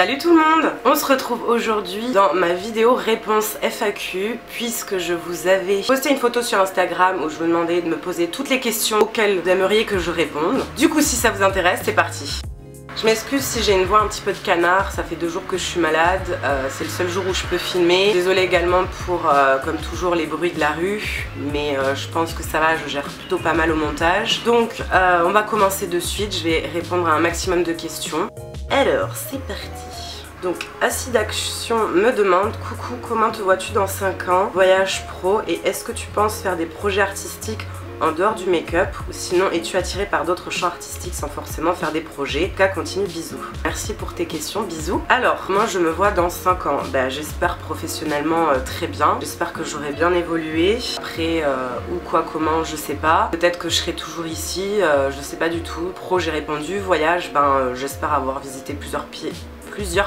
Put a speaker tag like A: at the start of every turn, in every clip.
A: Salut tout le monde! On se retrouve aujourd'hui dans ma vidéo réponse FAQ puisque je vous avais posté une photo sur Instagram où je vous demandais de me poser toutes les questions auxquelles vous aimeriez que je réponde. Du coup si ça vous intéresse, c'est parti! Je m'excuse si j'ai une voix un petit peu de canard, ça fait 2 jours que je suis malade, c'est le seul jour où je peux filmer. Désolée également pour, comme toujours, les bruits de la rue, mais je pense que ça va, je gère plutôt pas mal au montage. Donc on va commencer de suite, je vais répondre à un maximum de questions. Alors, c'est parti. Donc, Acide Action me demande: coucou, comment te vois-tu dans 5 ans? Voyage pro, et est-ce que tu penses faire des projets artistiques en dehors du make-up, ou sinon es-tu attiré par d'autres champs artistiques sans forcément faire des projets? En tout cas, continue, bisous. Merci pour tes questions, bisous. Alors, moi je me vois dans 5 ans, j'espère professionnellement très bien, j'espère que j'aurai bien évolué. Après, où, quoi, comment, je sais pas. Peut-être que je serai toujours ici, je sais pas du tout. Pro, j'ai répondu. Voyage, j'espère avoir visité plusieurs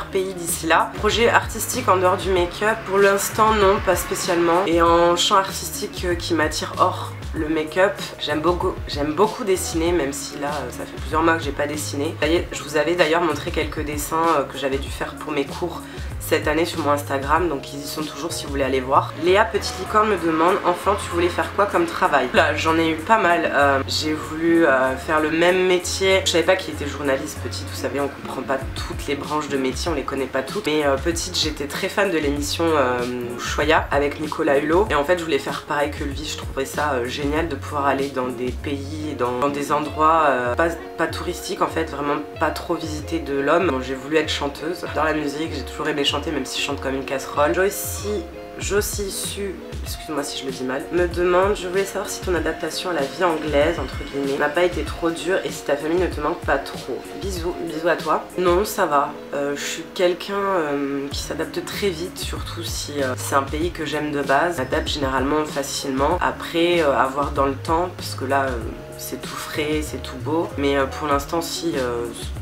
A: pays d'ici là. Projet artistique en dehors du make-up, pour l'instant non, pas spécialement. Et en champ artistique qui m'attire hors le make-up, j'aime beaucoup dessiner, même si là ça fait plusieurs mois que j'ai pas dessiné. Je vous avais d'ailleurs montré quelques dessins que j'avais dû faire pour mes cours cette année sur mon Instagram, donc ils y sont toujours si vous voulez aller voir. Léa Petite Licorne me demande: enfant, tu voulais faire quoi comme travail? Là j'en ai eu pas mal, j'ai voulu faire le même métier. Je savais pas qu'il était journaliste petite, vous savez on comprend pas toutes les branches de métier, on les connaît pas toutes, mais petite j'étais très fan de l'émission Choya avec Nicolas Hulot, et en fait je voulais faire pareil que lui. Je trouvais ça génial de pouvoir aller dans des pays, dans des endroits pas touristiques en fait, vraiment pas trop visités de l'homme. Bon, j'ai voulu être chanteuse, dans la musique, j'ai toujours aimé chanter même si je chante comme une casserole. Josie Su, excuse-moi si je le dis mal, me demande: je voulais savoir si ton adaptation à la vie anglaise, entre guillemets, n'a pas été trop dure et si ta famille ne te manque pas trop. Bisous, bisous à toi. Non, ça va. Je suis quelqu'un qui s'adapte très vite, surtout si c'est un pays que j'aime de base. J'adapte généralement facilement. Après, à voir dans le temps, parce que là, c'est tout frais, c'est tout beau. Mais pour l'instant, si,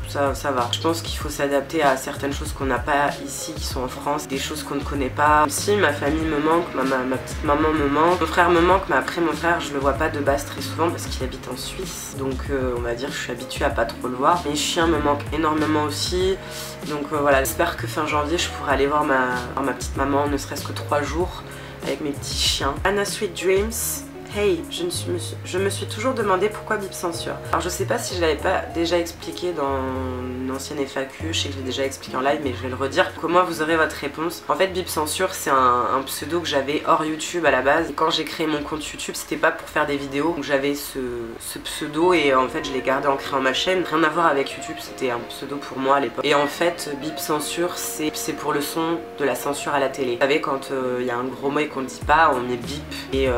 A: ça va. Je pense qu'il faut s'adapter à certaines choses qu'on n'a pas ici, qui sont en France, des choses qu'on ne connaît pas. Si ma famille me manque, ma petite maman me manque, mon frère me manque, mais après mon frère je le vois pas de base très souvent parce qu'il habite en Suisse, donc on va dire que je suis habituée à pas trop le voir. Mes chiens me manquent énormément aussi, donc voilà, j'espère que fin janvier je pourrai aller voir ma petite maman, ne serait-ce que 3 jours avec mes petits chiens. Anna Sweet Dreams: hey, je me suis toujours demandé pourquoi bip censure. Alors je sais pas si je l'avais pas déjà expliqué dans une ancienne FAQ, je sais que je l'ai déjà expliqué en live mais je vais le redire. Comment vous aurez votre réponse? En fait, bip censure c'est un pseudo que j'avais hors YouTube à la base. Et quand j'ai créé mon compte YouTube, c'était pas pour faire des vidéos, donc j'avais ce pseudo et en fait je l'ai gardé en créant ma chaîne. Rien à voir avec YouTube, c'était un pseudo pour moi à l'époque. Et en fait, bip censure c'est pour le son de la censure à la télé. Vous savez, quand il y a un gros mot et qu'on le dit pas, on met bip et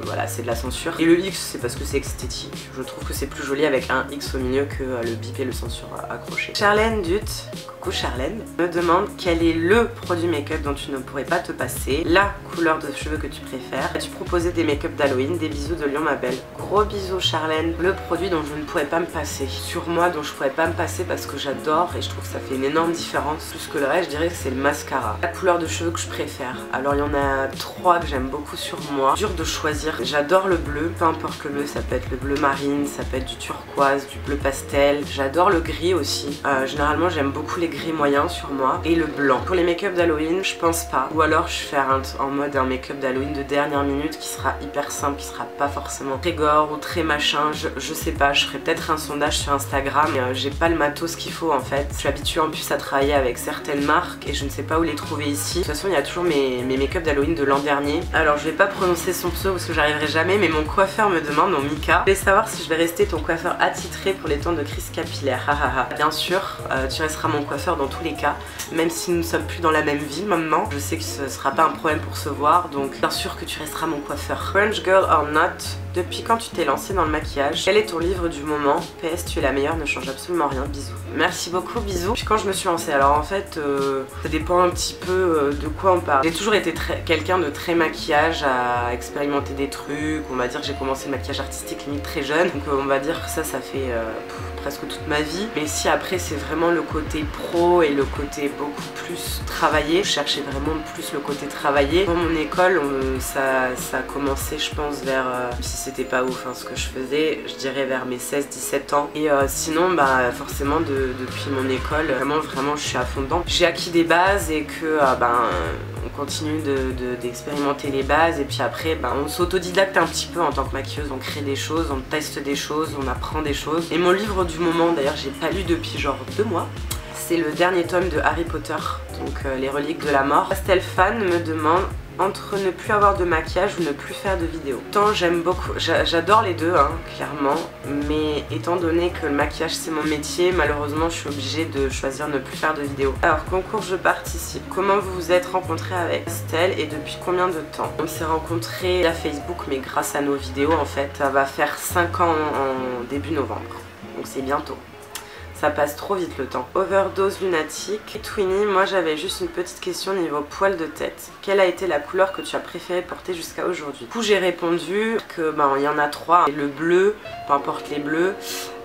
A: voilà, c'est de la censure. Et le X c'est parce que c'est esthétique, je trouve que c'est plus joli avec un X au milieu que le bip et le censure accroché. Charlène Dutte, coucou Charlène, me demande: quel est le produit make-up dont tu ne pourrais pas te passer? La couleur de cheveux que tu préfères? As-tu proposé des make-up d'Halloween? Des bisous de Lyon ma belle. Gros bisous Charlène. Le produit dont je ne pourrais pas me passer, sur moi, dont je pourrais pas me passer parce que j'adore et je trouve que ça fait une énorme différence plus que le reste, je dirais que c'est le mascara. La couleur de cheveux que je préfère, alors il y en a 3 que j'aime beaucoup sur moi, dur de choisir. J'adore le bleu, peu importe le bleu, ça peut être le bleu marine, ça peut être du turquoise, du bleu pastel. J'adore le gris aussi, généralement j'aime beaucoup les gris moyens sur moi, et le blanc. Pour les make-up d'Halloween, je pense pas, ou alors je fais en mode un make-up d'Halloween de dernière minute qui sera hyper simple, qui sera pas forcément très gore ou très machin, je sais pas. Je ferai peut-être un sondage sur Instagram, mais j'ai pas le matos qu'il faut en fait. Je suis habituée en plus à travailler avec certaines marques et je ne sais pas où les trouver ici. De toute façon il y a toujours mes make-up d'Halloween de l'an dernier. Alors je vais pas prononcer son pseudo parce que j'arriverai jamais, mais mon coiffeur me demande, mon Mika: je vais savoir si je vais rester ton coiffeur attitré pour les temps de crise capillaire. Bien sûr, tu resteras mon coiffeur dans tous les cas, même si nous ne sommes plus dans la même ville maintenant. Je sais que ce sera pas un problème pour se voir, donc bien sûr que tu resteras mon coiffeur. French Girl or Not, depuis quand tu t'es lancée dans le maquillage? Quel est ton livre du moment? PS, tu es la meilleure, ne change absolument rien, bisous. Merci beaucoup, bisous. Puis quand je me suis lancée, alors en fait ça dépend un petit peu de quoi on parle. J'ai toujours été quelqu'un de très maquillage, à expérimenter des trucs. On va dire que j'ai commencé le maquillage artistique limite très jeune, donc on va dire que ça fait presque toute ma vie. Mais si après c'est vraiment le côté pro et le côté beaucoup plus travaillé, je cherchais vraiment plus le côté travaillé. Dans mon école, ça a commencé je pense vers, si c'était pas ouf hein, ce que je faisais, je dirais vers mes 16-17 ans. Et sinon bah forcément depuis mon école, vraiment je suis à fond dedans. J'ai acquis des bases et que on continue d'expérimenter les bases et puis après on s'autodidacte un petit peu en tant que maquilleuse, on crée des choses, on teste des choses, on apprend des choses. Et mon livre du moment, d'ailleurs j'ai pas lu depuis genre 2 mois, c'est le dernier tome de Harry Potter, donc les reliques de la mort. Pastel Fan me demande entre ne plus avoir de maquillage ou ne plus faire de vidéos. Tant j'aime beaucoup, j'adore les deux hein, clairement, mais étant donné que le maquillage c'est mon métier, malheureusement je suis obligée de choisir ne plus faire de vidéos. Alors concours je participe, comment vous vous êtes rencontrés avec Estelle et depuis combien de temps? On s'est rencontrés à Facebook mais grâce à nos vidéos en fait. Ça va faire 5 ans en début novembre, donc c'est bientôt. Ça passe trop vite le temps. Overdose lunatique. Twinnie, moi j'avais juste une petite question niveau poil de tête. Quelle a été la couleur que tu as préféré porter jusqu'à aujourd'hui? Du coup j'ai répondu que il y en a 3. Le bleu, peu importe les bleus,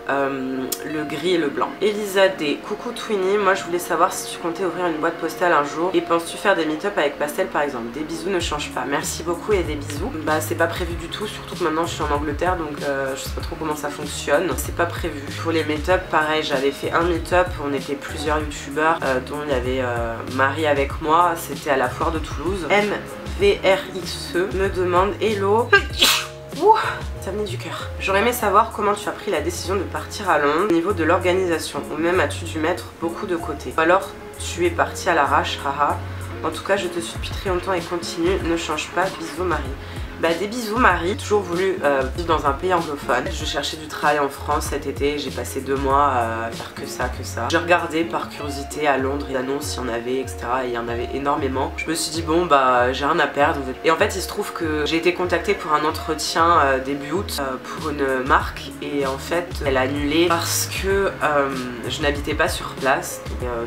A: le gris et le blanc. Elisa D. Coucou Twinnie, moi je voulais savoir si tu comptais ouvrir une boîte postale un jour et penses-tu faire des meet-up avec Pastel par exemple? Des bisous ne changent pas. Merci beaucoup et des bisous. Bah c'est pas prévu du tout, surtout que maintenant je suis en Angleterre donc je sais pas trop comment ça fonctionne. C'est pas prévu. Pour les meet-up pareil, j'avais fait un meet-up, on était plusieurs youtubeurs dont il y avait Marie avec moi, c'était à la foire de Toulouse. MVRXE me demande hello. Ouh, ça venait du cœur. J'aurais aimé savoir comment tu as pris la décision de partir à Londres au niveau de l'organisation, ou même as-tu dû mettre beaucoup de côté, ou alors tu es partie à l'arrache, haha. En tout cas je te suis depuis très longtemps et continue, ne change pas, bisous Marie. Bah des bisous Marie, toujours voulu vivre dans un pays anglophone. Je cherchais du travail en France cet été, j'ai passé 2 mois à faire que ça. J'ai regardé par curiosité à Londres les annonces s'il y en avait etc. Et il y en avait énormément. Je me suis dit bon bah j'ai rien à perdre. Et en fait il se trouve que j'ai été contactée pour un entretien début août pour une marque. Et en fait elle a annulé parce que je n'habitais pas sur place.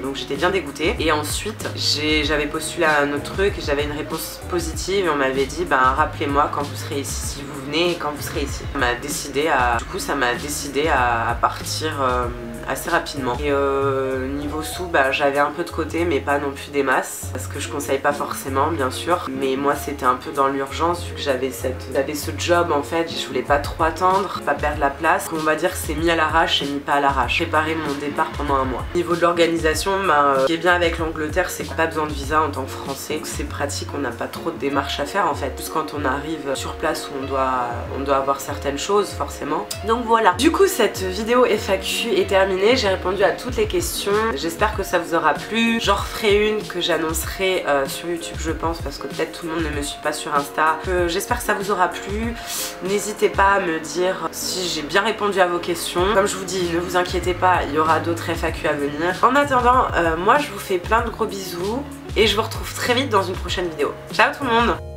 A: Donc j'étais bien dégoûtée. Et ensuite j'avais postulé à un autre truc et j'avais une réponse positive et on m'avait dit bah rappelez-moi quand vous serez ici, si vous venez et quand vous serez ici. Ça m'a décidé à partir assez rapidement. Et niveau sous, bah, j'avais un peu de côté mais pas non plus des masses parce que je conseille pas forcément bien sûr, mais moi c'était un peu dans l'urgence vu que j'avais ce job en fait, je voulais pas trop attendre, pas perdre la place. On va dire que c'est mis à l'arrache et mis pas à l'arrache. Préparer mon départ pendant 1 mois. Niveau de l'organisation, ce qui est bien avec l'Angleterre c'est qu'on n'a pas besoin de visa en tant que français, c'est pratique, on n'a pas trop de démarches à faire en fait, plus quand on arrive sur place où on doit avoir certaines choses forcément. Donc voilà. Du coup cette vidéo FAQ est terminée, j'ai répondu à toutes les questions, j'espère que ça vous aura plu. J'en referai une que j'annoncerai sur YouTube je pense parce que peut-être tout le monde ne me suit pas sur Insta. J'espère que ça vous aura plu, n'hésitez pas à me dire si j'ai bien répondu à vos questions. Comme je vous dis, ne vous inquiétez pas, il y aura d'autres FAQ à venir. En attendant, moi je vous fais plein de gros bisous et je vous retrouve très vite dans une prochaine vidéo. Ciao tout le monde!